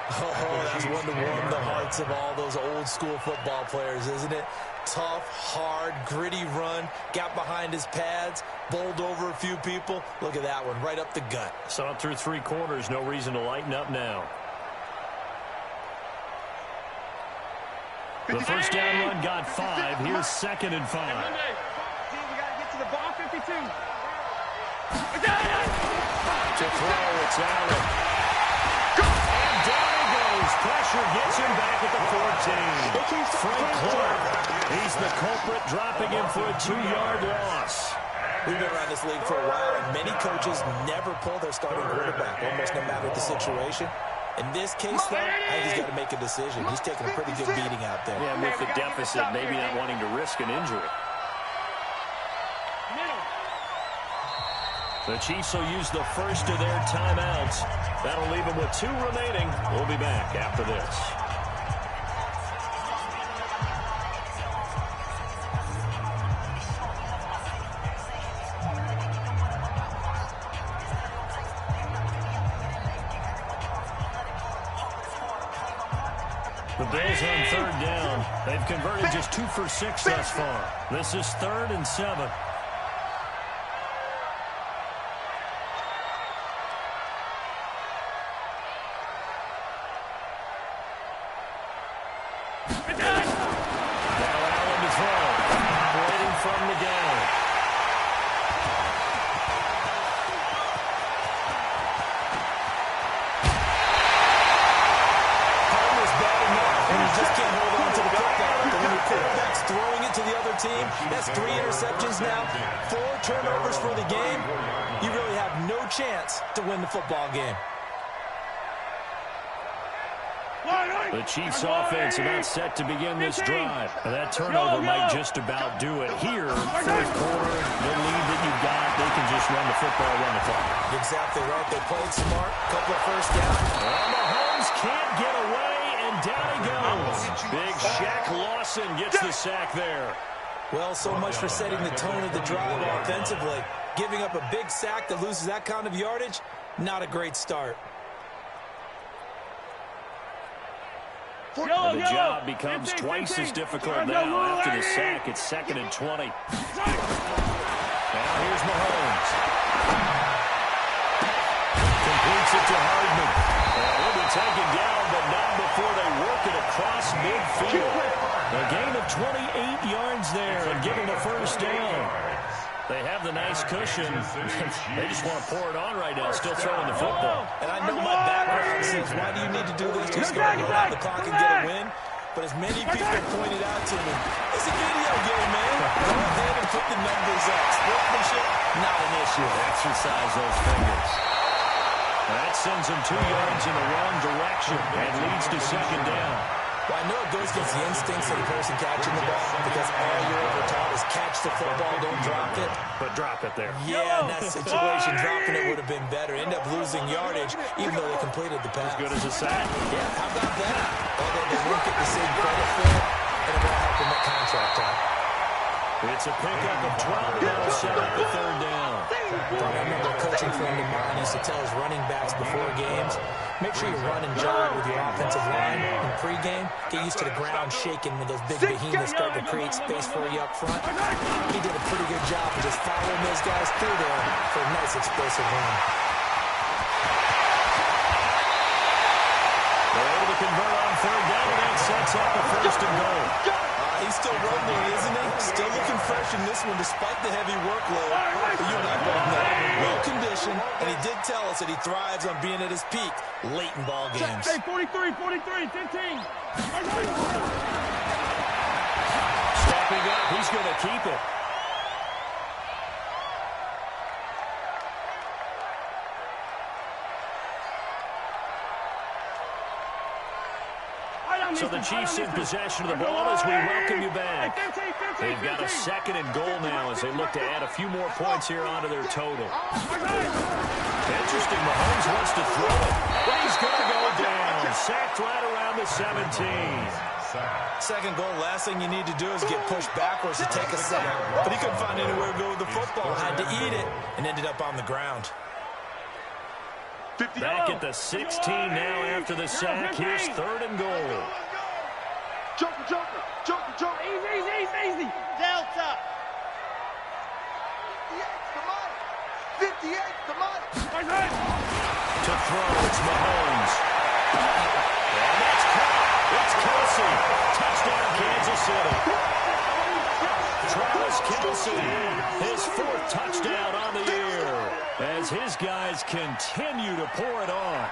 Speaker 4: Oh, that's one to warm the hearts of all those old-school football players, isn't it? Tough, hard, gritty run, got behind his pads, bowled over a few people. Look at that one, right up the gut.
Speaker 1: Saw it through 3 quarters, no reason to lighten up now. The first down run got 5. Here's 2nd and 5.
Speaker 5: We got to get to the ball, 52.
Speaker 1: To throw, it's Allen. And down he goes. Pressure gets him back at the 14. Frank Clark, he's the culprit, dropping him for a 2-yard loss.
Speaker 4: We've been around this league for a while, and many coaches never pull their starting quarterback, almost no matter the situation. In this case, though, I think he's got to make a decision. He's taking a pretty good beating out there.
Speaker 1: Yeah, with the deficit, maybe not wanting to risk an injury. The Chiefs will use the first of their timeouts. That'll leave them with 2 remaining. We'll be back after this. The Bills on third down. They've converted just 2 for 6 thus far. This is 3rd and 7. Now Allen to throw. Waiting from the gun.
Speaker 4: Just can't hold on to the football. But when your quarterback's throwing it to the other team, that's 3 interceptions now, 4 turnovers for the game. You really have no chance to win the football game.
Speaker 1: The Chiefs offense about set to begin this drive. That turnover might just about do it. Here, 4th quarter, the lead that you've got, they can just run the football, run the clock.
Speaker 4: Exactly right. They played smart. Couple of first downs.
Speaker 1: And Mahomes can't get away, and down he goes. Big Shaq Lawson gets the sack there.
Speaker 4: Well, so much for setting the tone of the drive offensively. Giving up a big sack that loses that kind of yardage, not a great start.
Speaker 1: And the job becomes twice as difficult now. After the sack, it's 2nd and 20. Now here's Mahomes. Completes it to Hardman. And he'll be taken down, but not before they work it across midfield. A gain of 28 yards there and give him a first down. They have the nice cushion. They just want to pour it on right now, still throwing the football.
Speaker 4: And I know my background says, why do you need to do this? Just go run out the clock and get a win. But as many people pointed out to me, it's a video game, man. Go ahead and put the numbers up. Sportsmanship, not an issue.
Speaker 1: Exercise those fingers. That sends him 2 yards in the wrong direction and leads to 2nd down.
Speaker 4: Well, I know it goes against the instincts of the person catching the ball because all you're ever taught is catch the football, don't drop it.
Speaker 1: But drop it there.
Speaker 4: Yeah, in that situation, dropping it would have been better. End up losing yardage, even though they completed the pass.
Speaker 1: As good as a sack.
Speaker 4: Yeah, how about that? Although they won't get the same credit for it, and it won't help them at contract time.
Speaker 1: It's a pickup of 12, and that'll set up the 3rd down.
Speaker 4: I remember a coaching friend of mine used to tell his running backs before games, make sure you run and jog with your offensive line in pregame. Get used to the ground shaking when those big behemoths start to create space for you up front. He did a pretty good job of just following those guys through there for a nice explosive run.
Speaker 1: They're able to convert on third down, and that sets up a first and goal.
Speaker 4: He's still rumbling, isn't he? Still looking fresh in this one despite the heavy workload. But you and I both know, well conditioned, and he did tell us that he thrives on being at his peak late in ball games.
Speaker 5: Hey, 43, 15.
Speaker 1: Stepping up, he's going to keep it. So the Chiefs in possession of the ball as we welcome you back. They've got a second and goal now as they look to add a few more points here onto their total. Interesting, Mahomes wants to throw it. But he's going to go down. Sacked right around the 17.
Speaker 4: Second goal, last thing you need to do is get pushed backwards to take a sack. But he couldn't find anywhere to go with the football. Had to eat it and ended up on the ground.
Speaker 1: Back at the 16 now after the sack. Here's third and goal.
Speaker 2: Joker. Easy. Delta. 58 to Mike.
Speaker 1: To throw, it's Mahomes. And that's caught. It's Kelsey. Touchdown, Kansas City. Travis Kelsey, his fourth touchdown on the year, as his guys continue to pour it on.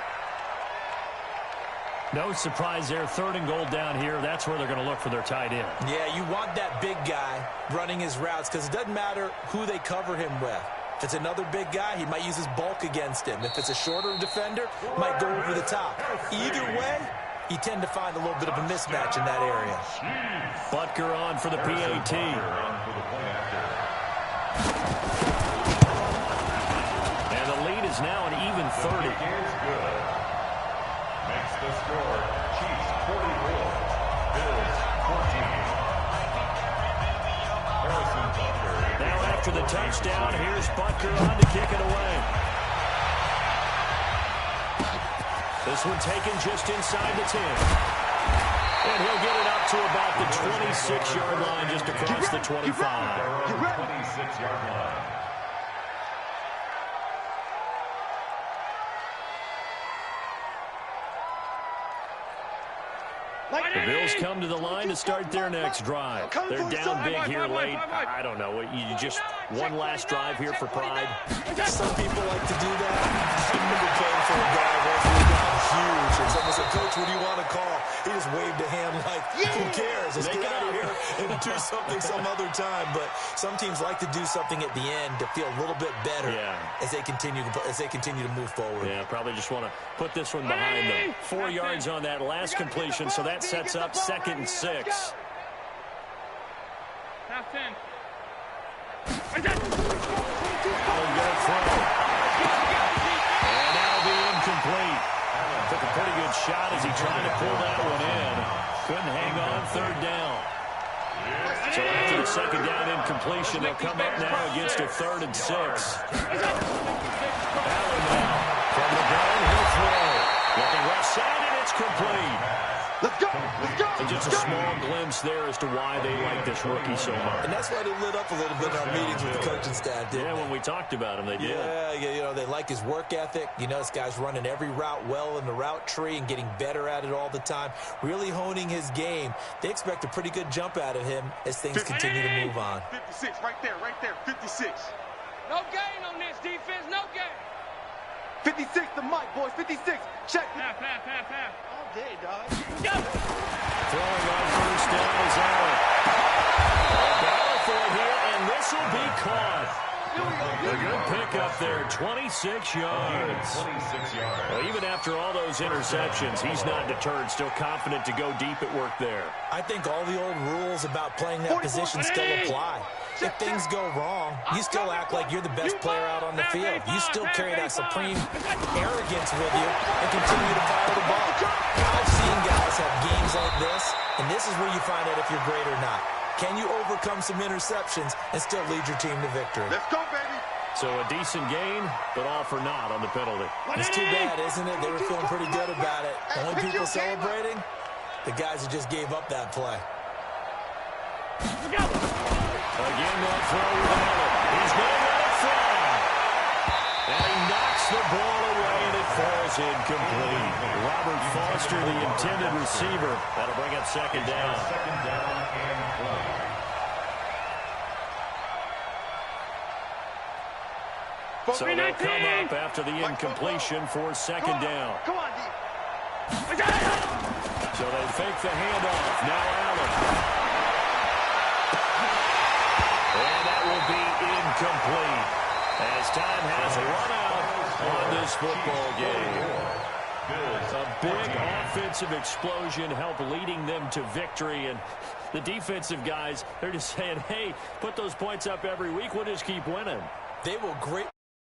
Speaker 1: No surprise there, third and goal down here. That's where they're going to look for their tight end.
Speaker 4: Yeah, you want that big guy running his routes because it doesn't matter who they cover him with. If it's another big guy, he might use his bulk against him. If it's a shorter defender, might go over the top. Either way, you tend to find a little bit of a mismatch in that area.
Speaker 1: Butker on for the PAT. And the lead is now an even 30.
Speaker 3: Makes the score Chiefs 44, Bills 14. Harrison Butker.
Speaker 1: Now after the touchdown, here's Butker on to kick it away. This one taken just inside the 10. And he'll get it up to about the 26-yard line, just across the 25.
Speaker 3: 26-yard line.
Speaker 1: The Bills come to the line to start their next drive. They're down big here late. I don't know. You just one last drive here for pride.
Speaker 4: Some people like to do that. I remember playing for a guy once who got huge. And someone said, "Coach, what do you want to call?" He just waved a hand like, who cares? Let's get out of here and do something some other time. But some teams like to do something at the end to feel a little bit better as they continue to move forward.
Speaker 1: Yeah, probably just want to put this one behind them. 4 yards on that last completion, so that sets up 2nd and 6.
Speaker 5: Half 10.
Speaker 1: And that'll be incomplete. Took a pretty good shot as he tried to pull that one in. Couldn't hang on third down. So after the second down incompletion, they'll come up now against a 3rd and 6. Allen now from the ground, he'll throw. Looking left side, and it's complete.
Speaker 2: Let's go.
Speaker 1: And just a small glimpse there as to why they like this rookie so much.
Speaker 4: And that's why they lit up a little bit in our meetings with the coaching staff, didn't they?
Speaker 1: When we talked about him, they did.
Speaker 4: Yeah, you know, they like his work ethic. You know, this guy's running every route well in the route tree and getting better at it all the time, really honing his game. They expect a pretty good jump out of him as things continue to move on.
Speaker 2: 56, right there, 56.
Speaker 5: No gain on this defense, no gain.
Speaker 2: 56 to Mike, boys, 56. Check it.
Speaker 5: Half.
Speaker 2: All day, dog.
Speaker 1: Throwing on first down is Allen. Battle for it here, and this will be caught. A good pickup there, 26 yards.
Speaker 3: 26 yards.
Speaker 1: Well, even after all those interceptions, he's not deterred, still confident to go deep at work there.
Speaker 4: I think all the old rules about playing that position still apply. If things go wrong, you still act like you're the best player out on the field. You still carry that supreme arrogance with you and continue to fire the ball. I've seen guys have games like this, and this is where you find out if you're great or not. Can you overcome some interceptions and still lead your team to victory?
Speaker 2: Let's go, baby.
Speaker 1: So a decent gain, but all for naught on the penalty.
Speaker 4: It's too bad, isn't it? They were feeling pretty good about it. Only people celebrating, the guys who just gave up that play.
Speaker 1: Again, that throw without it. He's going to let it fly. And he knocks the ball away, and it falls incomplete. Robert Foster, the intended receiver. That'll bring up second down.
Speaker 3: Second down and play.
Speaker 1: So they'll come up after the incompletion for second down.
Speaker 2: Come on, D.
Speaker 1: So they fake the handoff. Now Allen. And that will be incomplete as time has run out on this football game. A big offensive explosion helped leading them to victory. And the defensive guys, they're just saying, hey, put those points up every week. We'll just keep winning.
Speaker 4: They will great.